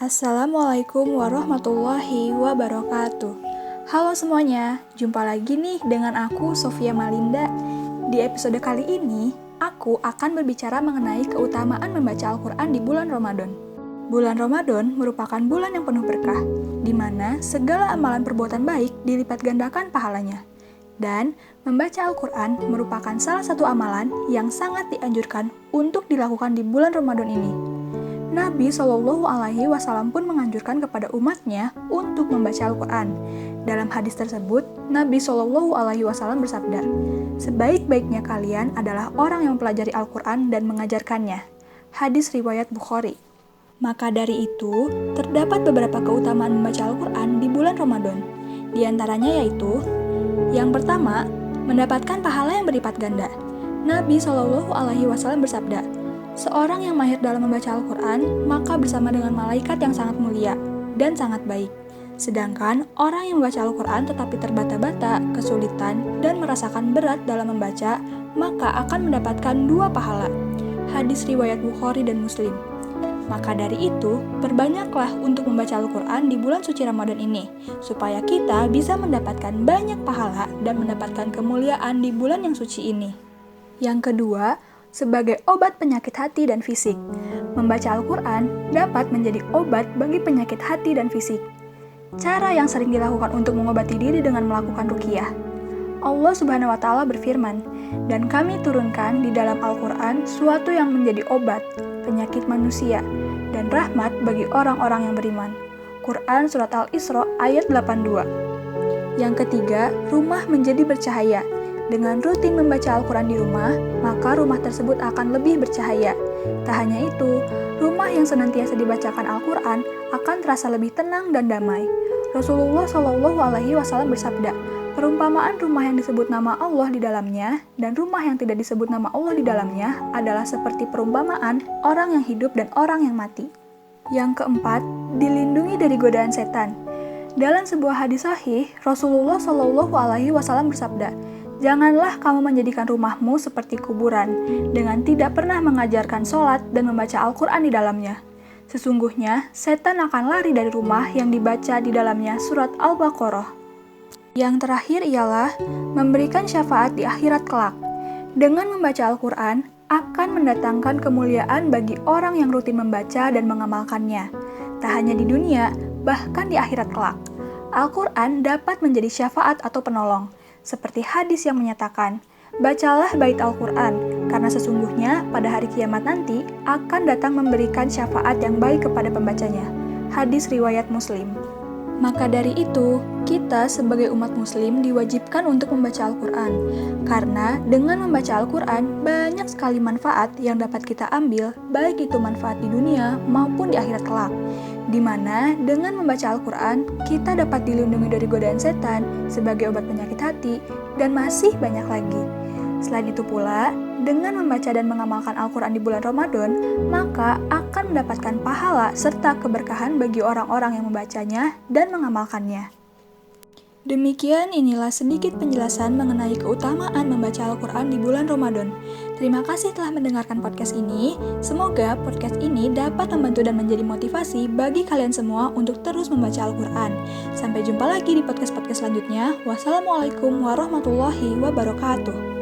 Assalamualaikum warahmatullahi wabarakatuh. Halo semuanya, jumpa lagi nih dengan aku Sofia Malinda. Di episode kali ini, aku akan berbicara mengenai keutamaan membaca Al-Quran di bulan Ramadan. Bulan Ramadan merupakan bulan yang penuh berkah, di mana segala amalan perbuatan baik dilipat gandakan pahalanya. Dan membaca Al-Quran merupakan salah satu amalan yang sangat dianjurkan untuk dilakukan di bulan Ramadan ini. Nabi Shallallahu Alaihi Wasallam pun menganjurkan kepada umatnya untuk membaca Al-Quran. Dalam hadis tersebut, Nabi Shallallahu Alaihi Wasallam bersabda, "Sebaik-baiknya kalian adalah orang yang mempelajari Al-Quran dan mengajarkannya." Hadis riwayat Bukhari. Maka dari itu, terdapat beberapa keutamaan membaca Al-Quran di bulan Ramadan. Di antaranya yaitu, yang pertama, mendapatkan pahala yang berlipat ganda. Nabi Shallallahu Alaihi Wasallam bersabda, "Seorang yang mahir dalam membaca Al-Quran, maka bersama dengan malaikat yang sangat mulia dan sangat baik. Sedangkan orang yang membaca Al-Quran tetapi terbata-bata, kesulitan, dan merasakan berat dalam membaca, maka akan mendapatkan 2 pahala." Hadis riwayat Bukhari dan Muslim. Maka dari itu, perbanyaklah untuk membaca Al-Quran di bulan suci Ramadan ini, supaya kita bisa mendapatkan banyak pahala dan mendapatkan kemuliaan di bulan yang suci ini. Yang kedua, sebagai obat penyakit hati dan fisik. Membaca Al-Quran dapat menjadi obat bagi penyakit hati dan fisik. Cara yang sering dilakukan untuk mengobati diri dengan melakukan ruqyah. Allah Subhanahu wa Ta'ala berfirman, "Dan kami turunkan di dalam Al-Quran suatu yang menjadi obat penyakit manusia dan rahmat bagi orang-orang yang beriman." Quran Surat Al-Isra ayat 82. Yang ketiga, rumah menjadi bercahaya. Dengan rutin membaca Al-Quran di rumah, maka rumah tersebut akan lebih bercahaya. Tak hanya itu, rumah yang senantiasa dibacakan Al-Quran akan terasa lebih tenang dan damai. Rasulullah Shallallahu Alaihi Wasallam bersabda, "Perumpamaan rumah yang disebut nama Allah di dalamnya dan rumah yang tidak disebut nama Allah di dalamnya adalah seperti perumpamaan orang yang hidup dan orang yang mati." Yang keempat, dilindungi dari godaan setan. Dalam sebuah hadis sahih, Rasulullah Shallallahu Alaihi Wasallam bersabda, "Janganlah kamu menjadikan rumahmu seperti kuburan, dengan tidak pernah mengajarkan sholat dan membaca Al-Quran di dalamnya. Sesungguhnya, setan akan lari dari rumah yang dibaca di dalamnya surat Al-Baqarah." Yang terakhir ialah memberikan syafaat di akhirat kelak. Dengan membaca Al-Quran, akan mendatangkan kemuliaan bagi orang yang rutin membaca dan mengamalkannya. Tak hanya di dunia, bahkan di akhirat kelak. Al-Quran dapat menjadi syafaat atau penolong. Seperti hadis yang menyatakan, "Bacalah bait Al-Quran, karena sesungguhnya pada hari kiamat nanti akan datang memberikan syafaat yang baik kepada pembacanya." Hadis riwayat Muslim. Maka dari itu, kita sebagai umat muslim diwajibkan untuk membaca Al-Quran. Karena dengan membaca Al-Quran, banyak sekali manfaat yang dapat kita ambil, baik itu manfaat di dunia maupun di akhirat kelak. Di mana dengan membaca Al-Quran, kita dapat dilindungi dari godaan setan sebagai obat penyakit hati, dan masih banyak lagi. Selain itu pula, dengan membaca dan mengamalkan Al-Quran di bulan Ramadan, maka akan mendapatkan pahala serta keberkahan bagi orang-orang yang membacanya dan mengamalkannya. Demikian inilah sedikit penjelasan mengenai keutamaan membaca Al-Quran di bulan Ramadan. Terima kasih telah mendengarkan podcast ini. Semoga podcast ini dapat membantu dan menjadi motivasi bagi kalian semua untuk terus membaca Al-Quran. Sampai jumpa lagi di podcast-podcast selanjutnya. Wassalamualaikum warahmatullahi wabarakatuh.